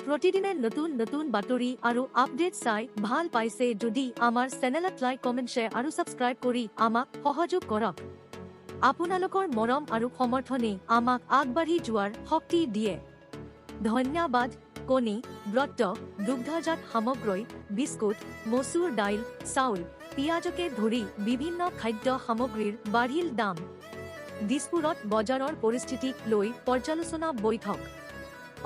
প্ৰতিদিনে নতুন নতুন বাতৰি আৰু আপডেট চাই ভাল পাইছে যদি আমাৰ চেনেলত লাইক কমেণ্ট শ্বেয়াৰ আৰু ছাবস্ক্ৰাইব কৰি আমাক সহযোগ কৰক। আপোনালোকৰ মৰম আৰু সমৰ্থনে আমাক আগবাঢ়ি যোৱাৰ শক্তি দিয়ে। ধন্যবাদ। কণী, ব্ৰত, দুগ্ধজাত সামগ্ৰী, বিস্কুট, মচুৰ দাইল, চাউল, পিঁয়াজকে ধৰি বিভিন্ন খাদ্য সামগ্ৰীৰ বাঢ়িল দাম। দিছপুৰত বজাৰৰ পৰিস্থিতিক লৈ পৰ্যালোচনা বৈঠক।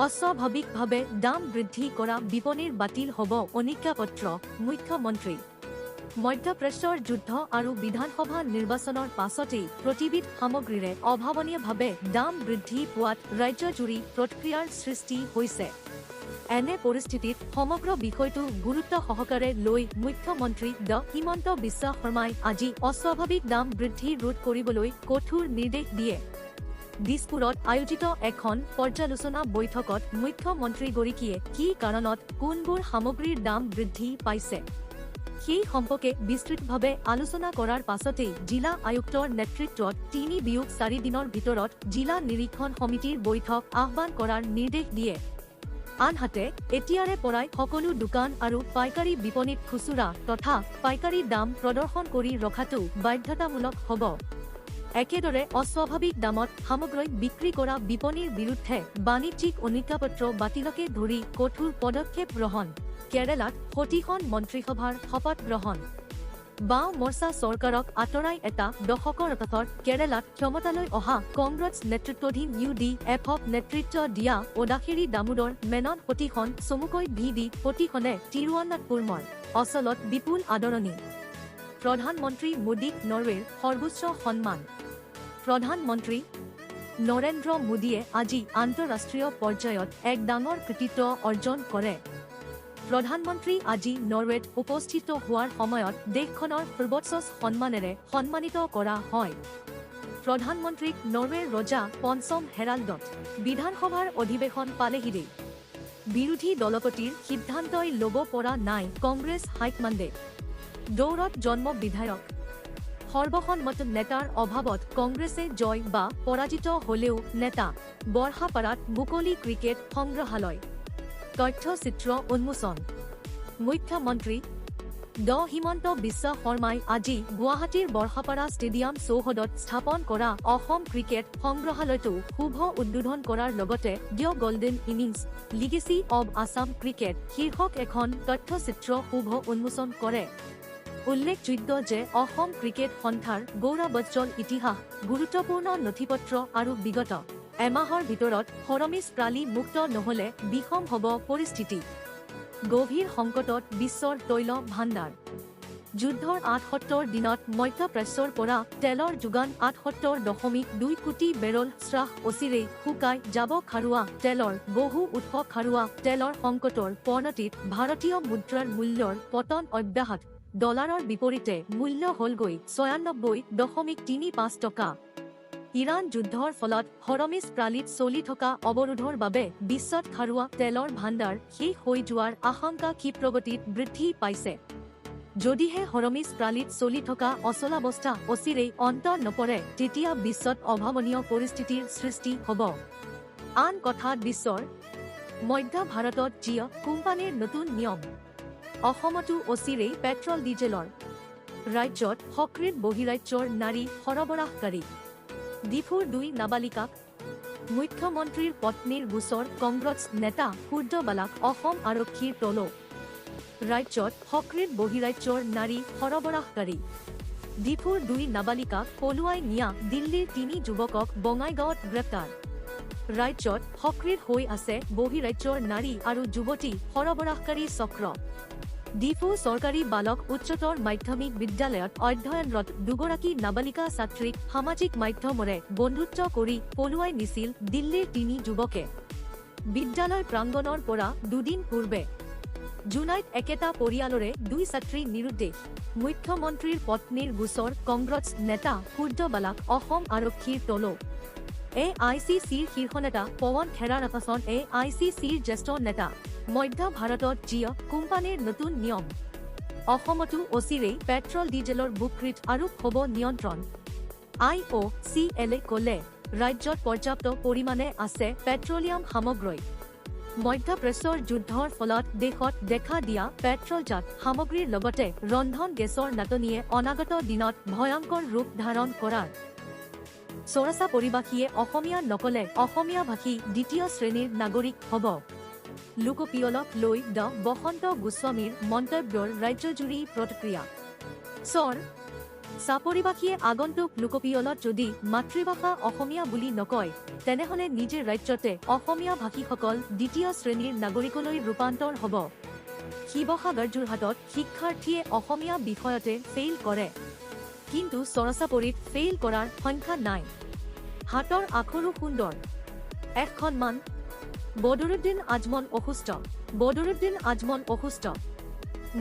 অস্বাভাৱিকভাৱে দাম বৃদ্ধি কৰা বিপণীৰ বাতিল হ'ব অনুজ্ঞাপত্ৰ, মুখ্যমন্ত্ৰী। মধ্যপ্ৰদেশৰ যুদ্ধ আৰু বিধানসভা নিৰ্বাচনৰ পাছতেই প্ৰতিবিধ সামগ্ৰীৰে অভাৱনীয়ভাৱে দাম বৃদ্ধি পোৱাত ৰাজ্যজুৰি প্ৰতিক্ৰিয়াৰ সৃষ্টি হৈছে। এনে পৰিস্থিতিত সমগ্ৰ বিষয়টো গুৰুত্ব সহকাৰে লৈ মুখ্যমন্ত্ৰী হিমন্ত বিশ্ব শৰ্মাই আজি অস্বাভাৱিক দাম বৃদ্ধি ৰোধ কৰিবলৈ কঠোৰ নিৰ্দেশ দিয়ে। দিছপুৰত আয়োজিত এখন পৰ্যালোচনা বৈঠকত মুখ্যমন্ত্ৰীগৰাকীয়ে কি কাৰণত কোনবোৰ সামগ্ৰীৰ দাম বৃদ্ধি পাইছে সেই সম্পৰ্কে বিস্তৃতভাৱে আলোচনা কৰাৰ পাছতেই জিলা আয়ুক্তৰ নেতৃত্বত ৩-৪ দিনৰ ভিতৰত জিলা নিৰীক্ষণ সমিতিৰ বৈঠক আহ্বান কৰাৰ নিৰ্দেশ দিয়ে। আনহাতে এতিয়াৰে পৰাই সকলো দোকান আৰু পাইকাৰী বিপণীত খুচুৰা তথা পাইকাৰী দাম প্ৰদৰ্শন কৰি ৰখাটো বাধ্যতামূলক হ'ব। একেদৰে অস্বাভাৱিক দামত সামগ্ৰী বিক্ৰী কৰা বিপণীৰ বিৰুদ্ধে বাণিজ্যিক অনুজ্ঞাপত্ৰ বাতিলকে ধৰি কঠোৰ পদক্ষেপ গ্ৰহণ। কেৰালাত প্ৰতিখন মন্ত্ৰীসভাৰ শপত গ্ৰহণ। বাওঁ মৰ্চা চৰকাৰক আঁতৰাই এটা দশকৰ পাছত কেৰালাত ক্ষমতালৈ অহা কংগ্ৰেছ নেতৃত্বাধীন UDFক নেতৃত্ব দিয়া ওদাখেৰী দামোদৰ মেনন প্ৰতিখন চমুকৈ VD প্ৰতিখনে তিৰুৱনন্তপুৰমৰ অচলত বিপুল আদৰণি। প্ৰধানমন্ত্ৰী মোদীক নৰৱেৰ সৰ্বোচ্চ সন্মান। প্ৰধানমন্ত্ৰী নৰেন্দ্ৰ মোদীয়ে আজি আন্তঃৰাষ্ট্ৰীয় পৰ্যায়ত এক ডাঙৰ কৃতিত্ব অৰ্জন কৰে। প্ৰধানমন্ত্ৰী আজি নৰৱেত উপস্থিত হোৱাৰ সময়ত দেশখনৰ সৰ্বোচ্চ সন্মানেৰে সন্মানিত কৰা হয়। প্ৰধানমন্ত্ৰীক নৰৱেৰ ৰজা পঞ্চম হেৰাল্ডত বিধানসভাৰ অধিৱেশন পালেহিৰে বিৰোধী দলপতিৰ সিদ্ধান্তই ল'ব পৰা নাই কংগ্ৰেছ হাইকমাণ্ডে। দৌৰত জন্ম বিধায়ক। সৰ্বসন্মত নেতাৰ অভাৱত কংগ্ৰেছে জয় বা পৰাজিত হ'লেও নেতা। বৰ্ষাপাৰাত মুকলি ক্ৰিকেট সংগ্ৰহালয়। তথ্যচিত্ৰ উন্মোচন। মুখ্যমন্ত্ৰী হিমন্ত বিশ্ব শৰ্মাই আজি গুৱাহাটীৰ বৰ্ষাপাৰা ষ্টেডিয়াম চৌহদত স্থাপন কৰা অসম ক্ৰিকেট সংগ্ৰহালয়টো শুভ উদ্বোধন কৰাৰ লগতে the golden innings legacy of Assam cricket শীৰ্ষক এখন তথ্যচিত্ৰ শুভ উন্মোচন কৰে। উল্লেখযোগ্য যে অসম ক্ৰিকেট সন্থাৰ গৌৰৱোজ্জ্বল ইতিহাস, গুৰুত্বপূৰ্ণ নথিপত্ৰ আৰু বিগত এমাহৰ ভিতৰত হৰমিছ প্ৰালী মুক্ত নহ'লে বিষম হ'ব পৰিস্থিতি। গভীৰ সংকটত বিশ্বৰ তৈল ভাণ্ডাৰ। যুদ্ধৰ ৭৮ দিনত মধ্যপ্ৰদেশৰ পৰা তেলৰ যোগান ৭৮.২ কোটি বেৰল হ্ৰাস অচিৰেই শুকাই যাব খাৰুৱা তেলৰ বহু উৎস। খাৰুৱা তেলৰ সংকটৰ পৰিণতিত ভাৰতীয় মুদ্ৰাৰ মূল্যৰ পতন অব্যাহত। ডলাৰৰ বিপৰীতে মূল্য হ'লগৈ ৯৬.৩৫ টকা। ইৰাণ যুদ্ধৰ ফলত হৰমিছ প্ৰালীত চলি থকা অৱৰোধৰ বাবে বিশ্বত খাৰুৱা তেলৰ ভাণ্ডাৰ শেষ হৈ যোৱাৰ আশংকা ক্ষিপ্ৰগতিত বৃদ্ধি পাইছে। যদিহে হৰমিছ প্ৰালীত চলি থকা অচলাৱস্থা অচিৰেই অন্ত নপৰে তেতিয়া বিশ্বত অভাৱনীয় পৰিস্থিতিৰ সৃষ্টি হ'ব। আন কথাত বিশ্বৰ মধ্য ভাৰতত জিঅ' কোম্পানীৰ নতুন নিয়ম। অসমতো অচিৰেই পেট্ৰল ডিজেলৰ। ৰাজ্যত সক্ৰিয় বহিৰাজ্যৰ নাৰী সৰবৰাহকাৰী। ডিফুৰ ২ নাবালিকাক। মুখ্যমন্ত্ৰীৰ পত্নীৰ গোচৰ কংগ্ৰেছ নেতা সূৰ্যবালাক অসম আৰক্ষীৰ তলব। ৰাজ্যত সক্ৰিয় বহিৰাজ্যৰ নাৰী সৰবৰাহকাৰী। ডিফুৰ ২ নাবালিকাক পলুৱাই নিয়া দিল্লীৰ ৩ যুৱকক বঙাইগাঁৱত গ্ৰেপ্তাৰ। ৰাজ্যত সক্ৰিয় হৈ আছে বহিৰাজ্যৰ নাৰী আৰু যুৱতী সৰবৰাহকাৰী চক্ৰ। ডিফু চৰকাৰী বালক উচ্চতৰ মাধ্যমিক বিদ্যালয়ত অধ্যয়নৰত দুগৰাকী নাবালিকা ছাত্ৰীক সামাজিক মাধ্যমৰে বন্ধুত্ব কৰি পলুৱাই নিছিল দিল্লীৰ ৩ যুৱকে। বিদ্যালয় প্ৰাংগণৰ পৰা দুদিন পূৰ্বে জুলাইত একেটা পৰিয়ালৰে ২ ছাত্ৰী নিৰুদ্দেশ। মুখ্যমন্ত্ৰীৰ পত্নীৰ গোচৰ কংগ্ৰেছ নেতা সূৰ্যবালাক অসম আৰক্ষীৰ তলব। AICCৰ শীৰ্ষ নেতা পৱন খেৰাৰ পাছত AICCৰ জ্যেষ্ঠ নেতা। মধ্য ভাৰতত জিঅ' কোম্পানীৰ নতুন নিয়ম। অসমতো অচিৰেই পেট্ৰল ডিজেলৰ বুকৰীত আৰোপ হ'ব নিয়ন্ত্ৰণ। IOCL ক'লে ৰাজ্যত পৰ্যাপ্ত পৰিমাণে আছে পেট্ৰলিয়াম সামগ্ৰী। মধ্যপ্ৰাচ্যৰ যুদ্ধৰ ফলত দেশত দেখা দিয়া পেট্ৰলজাত সামগ্ৰীৰ লগতে ৰন্ধন গেছৰ নাটনিয়ে অনাগত দিনত ভয়ংকৰ ৰূপ ধাৰণ কৰাৰ চৰাচা পৰিবাসীয়ে অসমীয়া নকলে অসমীয়া ভাষী দ্বিতীয় শ্ৰেণীৰ নাগৰিক হ'ব। লোকপিয়লক লৈ ড বসন্ত গোস্বামীৰ মন্তব্যৰ ৰাজ্যজুৰি প্ৰতিক্ৰিয়া। চাপৰিবাসীয়ে আগন্তুক লোকপিয়লত যদি মাতৃভাষা অসমীয়া বুলি নকয় তেনেহলে নিজে ৰাজ্যতে অসমীয়া ভাষীসকল দ্বিতীয় শ্ৰেণীৰ নাগৰিকলৈ ৰূপান্তৰ হ'ব। শিৱসাগৰ যোৰহাটত শিক্ষাৰ্থীয়ে অসমীয়া বিষয়তে ফেইল কৰে, কিন্তু চৰাচাপৰিত ফেইল কৰাৰ সংখ্যা নাই। হাতৰ আখৰো সুন্দৰ। এখনমান বদৰুদ্দিন আজমন অসুস্থ।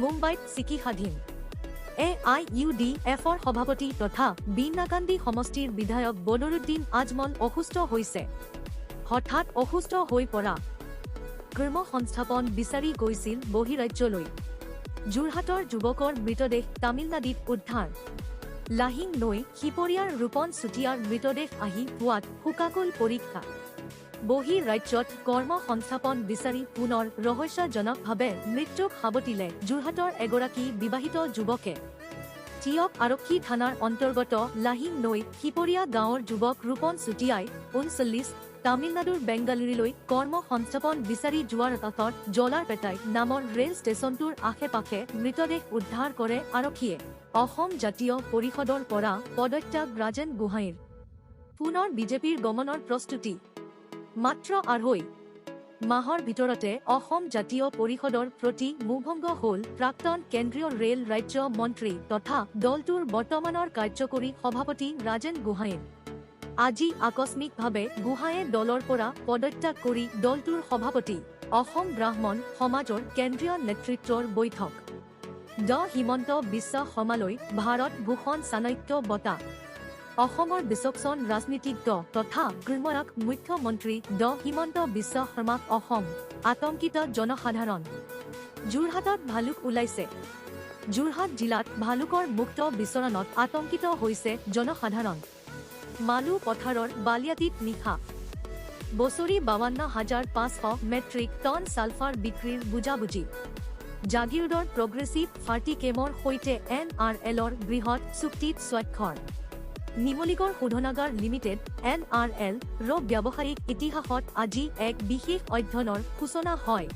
মুম্বাইত চিকিৎসাধীন। AIUDFৰ সভাপতি তথা বিনাকান্দি সমষ্টিৰ বিধায়ক বদৰুদ্দিন আজমন অসুস্থ হৈছে। হঠাৎ অসুস্থ হৈ পৰা কৰ্ম সংস্থাপন বিচাৰি গৈছিল বহিৰাজ্যলৈ। যোৰহাটৰ যুৱকৰ মৃতদেহ তামিলনাডুত উদ্ধাৰ। লাহিং নৈ শিপৰীয়াৰ ৰূপন চুতীয়াৰ মৃতদেহ আহি পোৱাত শোকাকুল পৰীক্ষা। বহিৰাজ্যত কৰ্ম সংস্থাপন বিচাৰি পুনৰ ৰহস্যজনকভাৱে মৃত্যুক সাৱটিলে যোৰহাটৰ এগৰাকী বিবাহিত যুৱকে। টিয়ক আৰক্ষী থানাৰ অন্তৰ্গত লাহিং নৈ শিপৰীয়া গাঁৱৰ যুৱক ৰূপন চুতীয়াই 39 তামিলনাডুৰ বেংগালুৰুলৈ কৰ্ম সংস্থাপন বিচাৰি যোৱাৰ পথত জলাৰপেটাই নামৰ ৰেল ষ্টেচনটোৰ আশে-পাশে মৃতদেহ উদ্ধাৰ কৰে আৰক্ষীয়ে। অসম জাতীয় পৰিষদৰ পৰা পদত্যাগ ৰাজেন গোহাঁইৰ। পুনৰ বিজেপিৰ গমনৰ প্ৰস্তুতি। মাত্ৰ 2.5 মাহৰ ভিতৰতে অসম জাতীয় পৰিষদৰ প্ৰতি মোহভংগ হ'ল প্ৰাক্তন কেন্দ্ৰীয় ৰেল ৰাজ্য মন্ত্ৰী তথা দলটোৰ বৰ্তমানৰ কাৰ্যকৰী সভাপতি ৰাজেন গোহাঁইৰ। আজি আকস্মিকভাৱে গোহাঁয়ে দলৰ পৰা পদত্যাগ কৰি দলটোৰ সভাপতি। অসম ব্ৰাহ্মণ সমাজৰ কেন্দ্ৰীয় নেতৃত্বৰ বৈঠক। ড হিমন্ত বিশ্ব শৰ্মালৈ ভাৰত ভূষণ চাণক্য বঁটা। অসমৰ বিচক্ষণ ৰাজনীতিজ্ঞ তথা কৰ্মৰাক মুখ্যমন্ত্ৰী ড হিমন্ত বিশ্ব শৰ্মাক অসম আতংকিত জনসাধাৰণ। যোৰহাটত ভালুক ওলাইছে। যোৰহাট জিলাত ভালুকৰ মুক্ত বিচৰণত আতংকিত হৈছে জনসাধাৰণ। মালু পথাৰৰ বালিয়াটিত নিশা। বছৰি 52,500 মেট্ৰিক টন ছালফাৰ বিক্ৰীৰ বুজাবুজি। জাগিৰোডৰ প্ৰগ্ৰেছিভ ফাৰ্টিকেমৰ সৈতে NRLৰ বৃহৎ চুক্তিত স্বাক্ষৰ। নিমলীগড় শোধনাগাৰ লিমিটেড NRL ৰ ব্যৱসায়িক ইতিহাসত আজি এক বিশেষ অধ্যয়নৰ সূচনা হয়।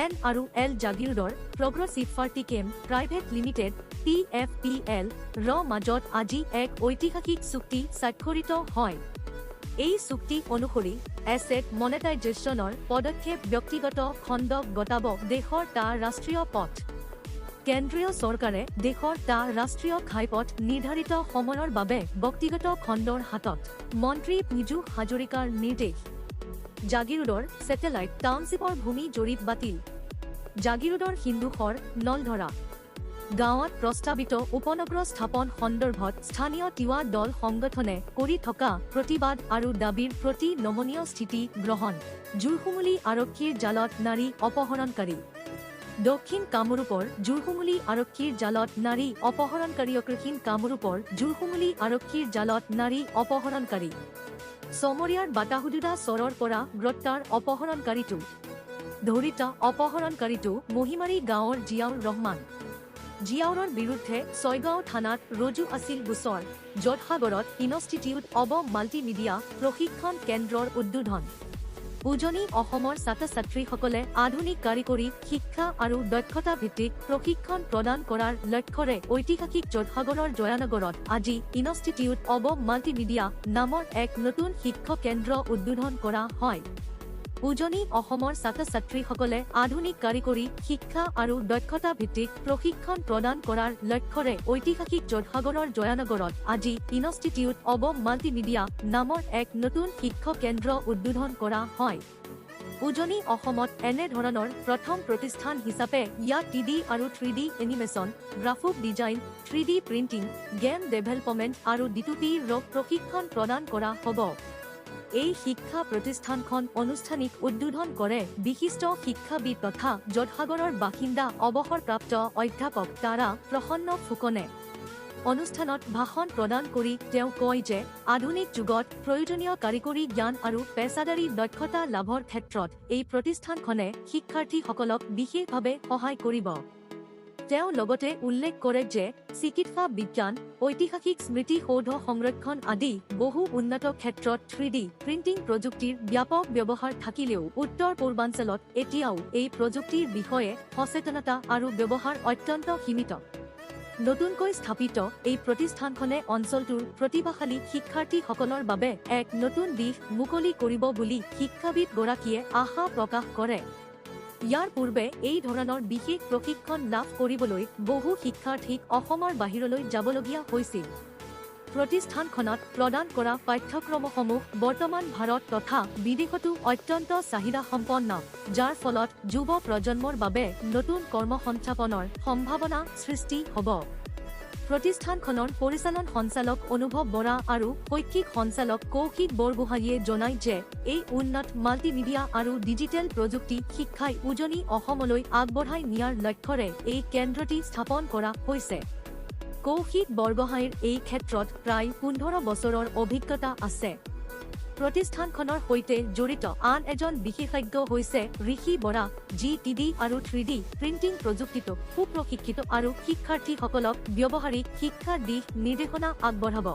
N&L জাগিৰোডৰ progressive Fertichem private limited PFPL ৰ মাজত আজি এক ঐতিহাসিক চুক্তি স্বাক্ষৰিত হয়। এই চুক্তি অনুসৰি এছেট মনেটাইজেশ্যনৰ পদক্ষেপ ব্যক্তিগত খণ্ডক গতাব দেশৰ টা ৰাষ্ট্ৰীয় পথ। কেন্দ্ৰীয় চৰকাৰে দেশৰ টা ৰাষ্ট্ৰীয় ঘাইপথ নিৰ্ধাৰিত সময়ৰ বাবে ব্যক্তিগত খণ্ডৰ হাতত। মন্ত্ৰী পীযুষ হাজৰিকাৰ নিৰ্দেশ। জাগিৰোডৰ ছেটেলাইট টাউনশ্বিপৰ ভূমি জৰীপ বাতিল। জাগিৰোডৰ সিন্ধুখৰ নলধৰা গাঁৱত প্ৰস্তাৱিত উপনগৰ স্থাপন সন্দৰ্ভত স্থানীয় তিৱা দল সংগঠনে কৰি থকা প্ৰতিবাদ আৰু দাবীৰ প্ৰতি নমনীয় স্থিতি গ্ৰহণ। জোৰসুমুলি আৰক্ষীৰ জালত নাৰী অপহৰণকাৰী। দক্ষিণ কামৰূপৰ জোৰসুমুলি আৰক্ষীৰ জালত নাৰী অপহৰণকাৰী। দক্ষিণ কামৰূপৰ জোৰসুমুলি আৰক্ষীৰ জালত নাৰী অপহৰণকাৰী। চমৰীয়াৰ বাটাহুদুদা চৰৰ পৰা গ্ৰেপ্তাৰ অপহৰণকাৰীটো। ধৃত অপহৰণকাৰীটো মহিমাৰী গাঁৱৰ জিয়াউৰ ৰহমান। জিয়াউৰৰ বিৰুদ্ধে ছয়গাঁও থানাত ৰুজু আছিল গোচৰ। যোৰহাটত ইনষ্টিটিউট অৱ মাল্টিমিডিয়া প্ৰশিক্ষণ কেন্দ্ৰৰ উদ্বোধন। উজনি অসমৰ ছাত্ৰ-ছাত্ৰীসকলে আধুনিক কাৰিকৰী শিক্ষা আৰু দক্ষতা ভিত্তিক প্ৰশিক্ষণ প্ৰদান কৰাৰ লক্ষ্যৰে ঐতিহাসিক যোৰহাটৰ জয়ানগৰত আজি ইনষ্টিটিউট অৱ মাল্টিমিডিয়া নামৰ এক নতুন শিক্ষা কেন্দ্ৰ উদ্বোধন কৰা হয়। উজনি অসমৰ ছাত্ৰ-ছাত্ৰীসকলে আধুনিক কাৰিকৰী শিক্ষা আৰু দক্ষতা ভিত্তিক প্ৰশিক্ষণ প্ৰদান কৰাৰ লক্ষ্যৰে ঐতিহাসিক যোৰহাটৰ জয়ানগৰত আজি ইনষ্টিটিউট অৱ মাল্টিমিডিয়া নামৰ এক নতুন শিক্ষা কেন্দ্ৰ উদ্বোধন কৰা হয়। উজনি অসমত এনে ধৰণৰ প্ৰথম প্ৰতিষ্ঠান হিচাপে ইয়াত 2D আৰু 3D animation, graphic design, 3D printing, game development আৰু D2P ৰ প্ৰশিক্ষণ প্ৰদান কৰা হ'ব। এই শিক্ষা প্ৰতিষ্ঠানখন আনুষ্ঠানিক উদ্বোধন কৰে বিশিষ্ট শিক্ষাবিদ তথা যোৰহাটৰ বাসিন্দা অৱসৰপ্ৰাপ্ত অধ্যাপক তাৰা প্ৰসন্ন ফুকনে। অনুষ্ঠানত ভাষণ প্ৰদান কৰি তেওঁ কয় যে আধুনিক যুগত প্ৰয়োজনীয় কাৰিকৰী জ্ঞান আৰু পেছাদাৰী দক্ষতা লাভৰ ক্ষেত্ৰত এই প্ৰতিষ্ঠানখনে শিক্ষাৰ্থীসকলক বিশেষভাৱে সহায় কৰিব। তেওঁ লগতে উল্লেখ কৰে যে চিকিৎসা বিজ্ঞান, ঐতিহাসিক স্মৃতিসৌধ সংৰক্ষণ আদি বহু উন্নত ক্ষেত্ৰত 3D প্ৰিণ্টিং প্ৰযুক্তিৰ ব্যাপক ব্যৱহাৰ থাকিলেও উত্তৰ পূৰ্বাঞ্চলত এতিয়াও এই প্ৰযুক্তিৰ বিষয়ে সচেতনতা আৰু ব্যৱহাৰ অত্যন্ত সীমিত। নতুনকৈ স্থাপিত এই প্ৰতিষ্ঠানখনে অঞ্চলটোৰ প্ৰতিভাশালী শিক্ষাৰ্থীসকলৰ বাবে এক নতুন দিশ মুকলি কৰিব বুলি শিক্ষাবিদগৰাকীয়ে আশা প্ৰকাশ কৰে। ইয়াৰ পূৰ্বে এই ধৰণৰ বিশেষ প্ৰশিক্ষণ লাভ কৰিবলৈ বহু শিক্ষাৰ্থীক অসমৰ বাহিৰলৈ যাবলগীয়া হৈছিল। প্ৰতিষ্ঠানখনত প্ৰদান কৰা পাঠ্যক্ৰমসমূহ বৰ্তমান ভাৰত তথা বিদেশতো অত্যন্ত চাহিদাসম্পন্ন, যাৰ ফলত যুৱ প্ৰজন্মৰ বাবে নতুন কৰ্মসংস্থাপনৰ সম্ভাৱনা সৃষ্টি হ'ব। প্ৰতিষ্ঠানখনৰ পৰিচালন সঞ্চালক অনুভৱ বৰা আৰু শৈক্ষিক সঞ্চালক কৌশিক বৰগোহাঁইয়ে জনায় যে এই উন্নত মাল্টিমিডিয়া আৰু ডিজিটেল প্ৰযুক্তি শিক্ষাই উজনি অসমলৈ আগবঢ়াই নিয়াৰ লক্ষ্যৰে এই কেন্দ্ৰটি স্থাপন কৰা হৈছে। কৌশিক বৰগোহাঁইৰ এই ক্ষেত্ৰত প্ৰায় 15 বছৰৰ অভিজ্ঞতা আছে। প্ৰতিষ্ঠানখনৰ সৈতে জড়িত আন এজন বিশেষজ্ঞ হৈছে ঋষি বৰা, যি 2D আৰু 3D প্ৰিণ্টিং প্ৰযুক্তিত সুপ্ৰশিক্ষিত আৰু শিক্ষাৰ্থীসকলক ব্যৱহাৰিক শিক্ষাৰ দিশ নিৰ্দেশনা আগবঢ়াব।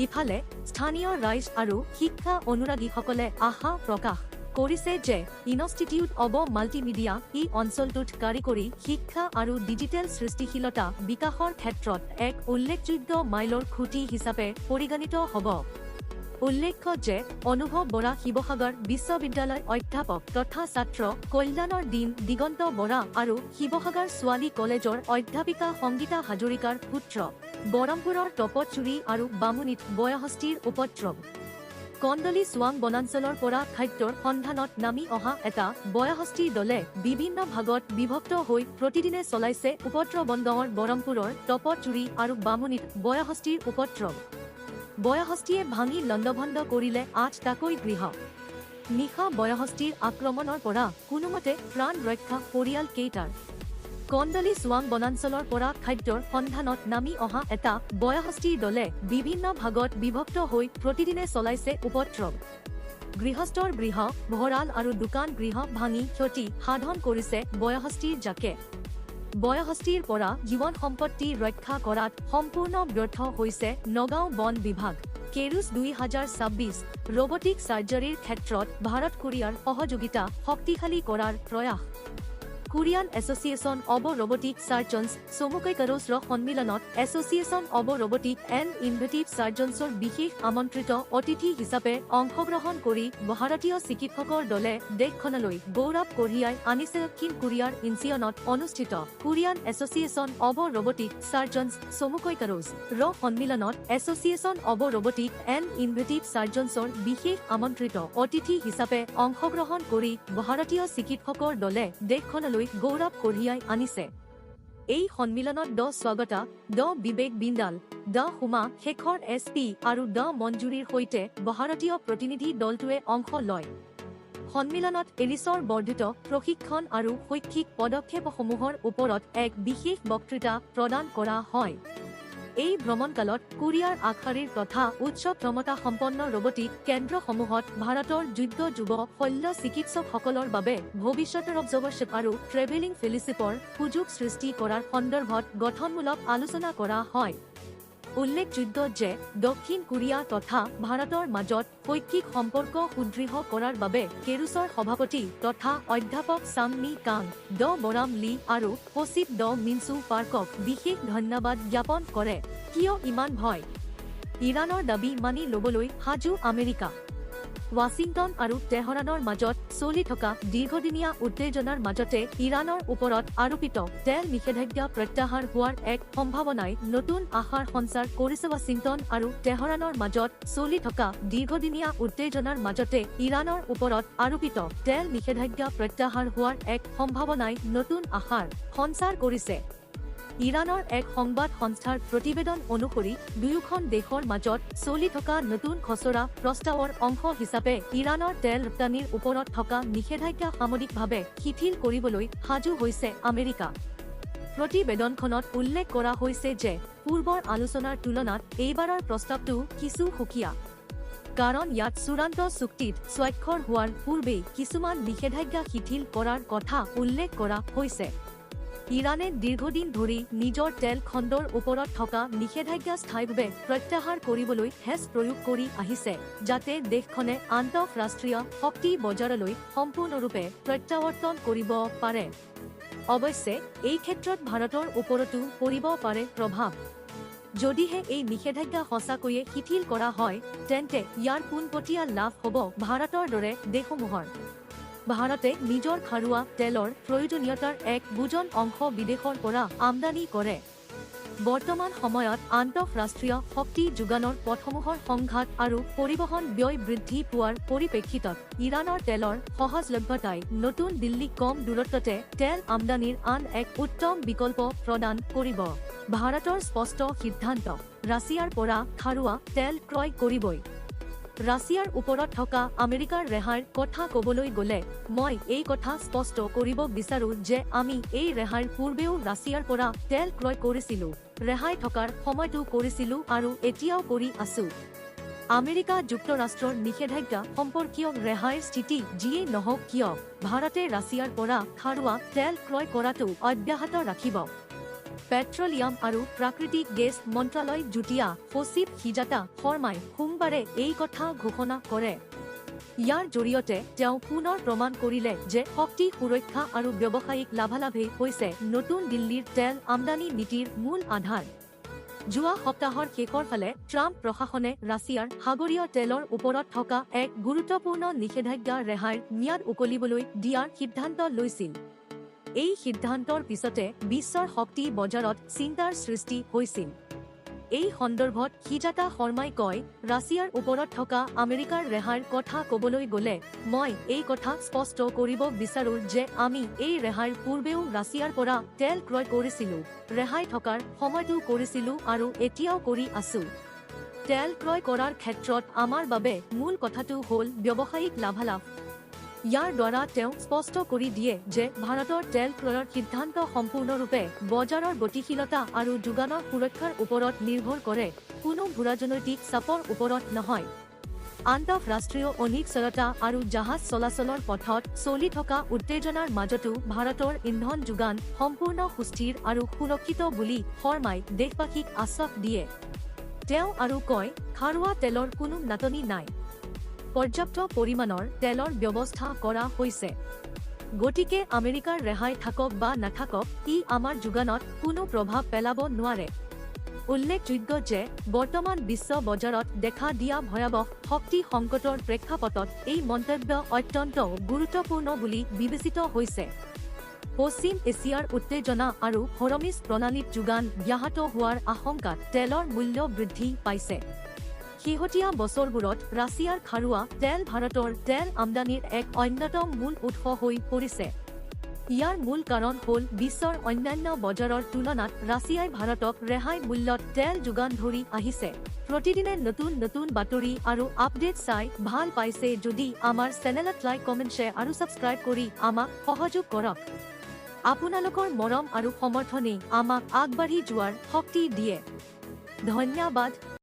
ইফালে স্থানীয় ৰাইজ আৰু শিক্ষা অনুৰাগীসকলে আশা প্ৰকাশ কৰিছে যে ইনষ্টিটিউট অৱ মাল্টিমিডিয়া ই অঞ্চলটোত কাৰিকৰী শিক্ষা আৰু ডিজিটেল সৃষ্টিশীলতা বিকাশৰ ক্ষেত্ৰত এক উল্লেখযোগ্য মাইলৰ খুঁটি হিচাপে পৰিগণিত হ'ব। উল্লেখ্য যে অনুভৱ বৰা শিৱসাগৰ বিশ্ববিদ্যালয় অধ্যাপক তথা ছাত্ৰ কল্যাণৰ দিন দিগন্ত বৰা আৰু শিৱসাগৰ ছোৱালী কলেজৰ অধ্যাপিকা সংগীতা হাজৰিকাৰ পুত্ৰ। বৰমপুৰৰ তপতচুৰি আৰু বামুণীত বয়হস্তীৰ উপদ্ৰৱ। কন্দলি চোৱাং বনাঞ্চলৰ পৰা খাদ্যৰ সন্ধানত নামি অহা এটা বয়হস্তীৰ দলে বিভিন্ন ভাগত বিভক্ত হৈ প্ৰতিদিনে চলাইছে উপদ্ৰৱন। গাঁৱৰ বৰমপুৰৰ তপতচুৰি আৰু বামুণীত বয়হস্তীৰ উপদ্ৰৱ। বয়হস্তীয়ে ভাঙি লণ্ডভণ্ড কৰিলে 8টাকৈ গৃহ। নিশা বয়হস্তীৰ আক্ৰমণৰ পৰা কোনোমতে প্ৰাণ ৰক্ষা পৰিয়াল কেইটাৰ। কন্দলি চোৱাং বনাঞ্চলৰ পৰা খাদ্যৰ সন্ধানত নামি অহা এটা বয়হস্তীৰ দলে বিভিন্ন ভাগত বিভক্ত হৈ প্ৰতিদিনে চলাইছে উপদ্ৰৱ। গৃহস্থৰ গৃহ, ভঁৰাল আৰু দোকান গৃহ ভাঙি ক্ষতি সাধন কৰিছে বয়হস্তীৰ জাকে। বয়হস্তীৰ পৰা জীৱন সম্পত্তি ৰক্ষা কৰাত সম্পূৰ্ণ ব্যৰ্থ হৈছে নগাঁও বন বিভাগ। কেৰুছ 2026 ৰবটিক চাৰ্জাৰীৰ ক্ষেত্ৰত ভাৰত কোৰিয়াৰ সহযোগিতা শক্তিশালী কৰাৰ প্ৰয়াস। Korean association of robotic surgeons চমুকৈ কাৰোছৰ সন্মিলনত association of robotic and innovative চাৰ্জনছৰ বিশেষ আমন্ত্ৰিত অতিথি হিচাপে অংশগ্ৰহণ কৰি ভাৰতীয় চিকিৎসকৰ দলে দেশখনলৈ গৌৰৱ কঢ়িয়াই আনিছে। দক্ষিণ কোৰিয়াৰ ইনচিয়নত অনুষ্ঠিত Korean association of robotic surgeons চমুকৈ কাৰোছ সন্মিলনত association of robotic and innovative চাৰ্জনছৰ বিশেষ আমন্ত্ৰিত অতিথি হিচাপে অংশগ্ৰহণ কৰি ভাৰতীয় চিকিৎসকৰ দলে দেশখনলৈ গৌৰৱ কঢ়িয়াই আনিছে। এই সন্মিলনত ড স্বাগতা, ড বিবেক বিন্দাল, ড হুমা শেখৰ SP আৰু ড মঞ্জুৰীৰ সৈতে ভাৰতীয় প্ৰতিনিধি দলটোৱে অংশ লয়। সন্মিলনত এলিছৰ বৰ্ধিত প্ৰশিক্ষণ আৰু শৈক্ষিক পদক্ষেপসমূহৰ ওপৰত এক বিশেষ বক্তৃতা প্ৰদান কৰা হয়। এই ভ্ৰমণকালত কোৰিয়াৰ আগশাৰীৰ তথা উচ্চ ক্ষমতা সম্পন্ন ৰবটিক কেন্দ্ৰসমূহত ভাৰতৰ যোগ্য যুৱ শল্য চিকিৎসকসকলৰ বাবে ভৱিষ্যতৰ অবজাৰভাৰশ্বিপ আৰু ট্ৰেভেলিং ফেলোশ্বিপৰ সুযোগ সৃষ্টি কৰাৰ সন্দৰ্ভত গঠনমূলক আলোচনা কৰা হয়। উল্লেখযোগ্য যে দক্ষিণ কোৰিয়া তথা ভাৰতৰ মাজত শৈক্ষিক সম্পৰ্ক সুদৃঢ় কৰাৰ বাবে কেৰুছৰ সভাপতি তথা অধ্যাপক চাং মি কাং, ড বৰাম লী আৰু সচিব ড মিনছু পাৰ্কক বিশেষ ধন্যবাদ জ্ঞাপন কৰে। কিয় ইমান ভয়? ইৰাণৰ দাবী মানি ল'বলৈ সাজু আমেৰিকা। ৱাশ্বিংটন আৰু তেহৰানৰ মাজত চলি থকা দীৰ্ঘদিনীয়া উত্তেজনাৰ মাজতে ইৰাণৰ ওপৰত আৰোপিত তেল নিষেধাজ্ঞা প্ৰত্যাহাৰ হোৱাৰ এক সম্ভাৱনাই নতুন আশাৰ সঞ্চাৰ কৰিছে। ৱাশ্বিংটন আৰু তেহৰানৰ মাজত চলি থকা দীৰ্ঘদিনীয়া উত্তেজনাৰ মাজতে ইৰাণৰ ওপৰত আৰোপিত তেল নিষেধাজ্ঞা প্ৰত্যাহাৰ হোৱাৰ এক সম্ভাৱনাই নতুন আশাৰ সঞ্চাৰ কৰিছে। ইৰাণৰ এক সংবাদ সংস্থাৰ প্ৰতিবেদন অনুসৰি দুয়োখন দেশৰ মাজত চলি থকা নতুন খচৰা প্ৰস্তাৱৰ অংশ হিচাপে ইৰাণৰ তেল ৰপ্তানিৰ ওপৰত থকা নিষেধাজ্ঞা সাময়িকভাৱে শিথিল কৰিবলৈ সাজু হৈছে আমেৰিকা। প্ৰতিবেদনখনত উল্লেখ কৰা হৈছে যে পূৰ্বৰ আলোচনাৰ তুলনাত এইবাৰৰ প্ৰস্তাৱটো কিছু সুকীয়া। কাৰণ ইয়াত চূড়ান্ত চুক্তিত স্বাক্ষৰ হোৱাৰ পূৰ্বেই কিছুমান নিষেধাজ্ঞা শিথিল কৰাৰ কথা উল্লেখ কৰা হৈছে। ইৰাণে দীৰ্ঘদিন ধৰি নিজৰ তেল খণ্ডৰ ওপৰত থকা নিষেধাজ্ঞা স্থায়ীভাৱে প্ৰত্যাহাৰ কৰিবলৈ হেঁচ প্ৰয়োগ কৰি আহিছে, যাতে দেশখনে আন্তঃৰাষ্ট্ৰীয় শক্তি বজাৰলৈ সম্পূৰ্ণৰূপে প্ৰত্যাৱৰ্তন কৰিব পাৰে। অৱশ্যে এই ক্ষেত্ৰত ভাৰতৰ ওপৰতো পৰিব পাৰে প্ৰভাৱ। যদিহে এই নিষেধাজ্ঞা সঁচাকৈয়ে শিথিল কৰা হয়, তেন্তে ইয়াৰ পোনপটীয়া লাভ হ'ব ভাৰতৰ দৰে দেশসমূহৰ। ভাৰতে নিজৰ খাৰুৱা তেলৰ প্ৰয়োজনীয়তাৰ এক বুজন অংশ বিদেশৰ পৰা আমদানি কৰে। বৰ্তমান সময়ত আন্তঃৰাষ্ট্ৰীয় শক্তি যোগানৰ পথসমূহৰ সংঘাত আৰু পৰিবহণ ব্যয় বৃদ্ধি পোৱাৰ পৰিপ্ৰেক্ষিতত ইৰাণৰ তেলৰ সহজলভ্যতাই নতুন দিল্লীক কম দূৰত্বতে তেল আমদানিৰ আন এক উত্তম বিকল্প প্ৰদান কৰিব। ভাৰতৰ স্পষ্ট সিদ্ধান্ত, ৰাছিয়াৰ পৰা খাৰুৱা তেল ক্ৰয় কৰিবই। ৰাছিয়াৰ ওপৰত থকা আমেৰিকাৰ ৰেহাইৰ কথা ক'বলৈ গ'লে মই এই কথা স্পষ্ট কৰিব বিচাৰো যে আমি এই ৰেহাইৰ পূৰ্বেও ৰাছিয়াৰ পৰা তেল ক্ৰয় কৰিছিলোঁ, ৰেহাই থকাৰ সময়তো কৰিছিলোঁ আৰু এতিয়াও কৰি আছো। আমেৰিকা যুক্তৰাষ্ট্ৰৰ নিষেধাজ্ঞা সম্পৰ্কীয় ৰেহাইৰ স্থিতি যিয়েই নহওক কিয়, ভাৰতে ৰাছিয়াৰ পৰা খাৰুৱা তেল ক্ৰয় কৰাটো অব্যাহত ৰাখিব। পেট্ৰলিয়াম আৰু প্ৰাকৃতিক গেছ মন্ত্ৰালয় যুটীয়া সচিব সুজাতা শৰ্মাই সোমবাৰে এই কথা ঘোষণা কৰে। ইয়াৰ জৰিয়তে তেওঁ পুনৰ প্ৰমাণ কৰিলে যে শক্তি সুৰক্ষা আৰু ব্যৱসায়িক লাভালাভেই হৈছে নতুন দিল্লীৰ তেল আমদানি নীতিৰ মূল আধাৰ। যোৱা সপ্তাহৰ শেষৰ ফালে ট্ৰাম্প প্ৰশাসনে ৰাছিয়াৰ সাগৰীয় তেলৰ ওপৰত থকা এক গুৰুত্বপূৰ্ণ নিষেধাজ্ঞা ৰেহাইৰ ম্যাদ উকলিবলৈ দিয়াৰ সিদ্ধান্ত লৈছিল। এই সিদ্ধান্তৰ পিছতে বিশ্বৰ শক্তি বজাৰত চিন্তাৰ সৃষ্টি হৈছিল। এই সন্দৰ্ভত সুজাতা শৰ্মাই কয়, ৰাছিয়াৰ ওপৰত থকা আমেৰিকাৰ ৰেহাইৰ কথা ক'বলৈ গ'লে মই এই কথা স্পষ্ট কৰিব বিচাৰো যে আমি এই ৰেহাইৰ পূৰ্বেও ৰাছিয়াৰ পৰা তেল ক্ৰয় কৰিছিলোঁ, ৰেহাই থকাৰ সময়তো কৰিছিলোঁ আৰু এতিয়াও কৰি আছো। তেল ক্ৰয় কৰাৰ ক্ষেত্ৰত আমাৰ বাবে মূল কথাটো হ'ল ব্যৱসায়িক লাভালাভ। ইয়াৰ দ্বাৰা তেওঁ স্পষ্ট কৰি দিয়ে যে ভাৰতৰ তেল ক্ৰয়ৰ সিদ্ধান্ত সম্পূৰ্ণৰূপে বজাৰৰ গতিশীলতা আৰু যোগানৰ সুৰক্ষাৰ ওপৰত নিৰ্ভৰ কৰে, কোনো ভূৰাজনৈতিক চাপৰ ওপৰত নহয়। আন্তঃৰাষ্ট্ৰীয় অনিশ্চয়তা আৰু জাহাজ চলাচলৰ পথত চলি থকা উত্তেজনাৰ মাজতো ভাৰতৰ ইন্ধন যোগান সম্পূৰ্ণ সুস্থিৰ আৰু সুৰক্ষিত বুলি শৰ্মাই দেশবাসীক আশ্বাস দিয়ে। তেওঁ আৰু কয়, খাৰুৱা তেলৰ কোনো নাটনি নাই। পৰ্যাপ্ত পৰিমাণৰ তেলৰ ব্যৱস্থা কৰা হৈছে। গতিকে আমেৰিকাৰ ৰেহাই থাকক বা নাথাকক, ই আমাৰ যোগানত কোনো প্ৰভাৱ পেলাব নোৱাৰে। উল্লেখযোগ্য যে বৰ্তমান বিশ্ব বজাৰত দেখা দিয়া ভয়াৱহ শক্তি সংকটৰ প্ৰেক্ষাপটত এই মন্তব্য অত্যন্ত গুৰুত্বপূৰ্ণ বুলি বিবেচিত হৈছে। পশ্চিম এছিয়াৰ উত্তেজনা আৰু হৰমিজ প্ৰণালীত যোগান ব্যাহত হোৱাৰ আশংকাত তেলৰ মূল্য বৃদ্ধি পাইছে। শেহতীয়া বছৰবোৰত ৰাছিয়াৰ খাৰুৱা তেল ভাৰতৰ তেল আমদানিৰ এক অন্যতম মূল উৎস হৈ পৰিছে। ইয়াৰ মূল কাৰণ হ'ল বিশ্বৰ অন্যান্য বজাৰৰ তুলনাত ৰাছিয়াই ভাৰতক ৰেহাই মূল্যত তেল যোগান ধৰি আহিছে। প্ৰতিদিনে নতুন নতুন বাতৰি আৰু আপডেট চাই ভাল পাইছে যদি আমাৰ চেনেলত লাইক, কমেণ্ট, শ্বেয়াৰ আৰু ছাবস্ক্ৰাইব কৰি আমাক সহযোগ কৰক। আপোনালোকৰ মৰম আৰু সমৰ্থনে আমাক আগবাঢ়ি যোৱাৰ শক্তি দিয়ে। ধন্যবাদ।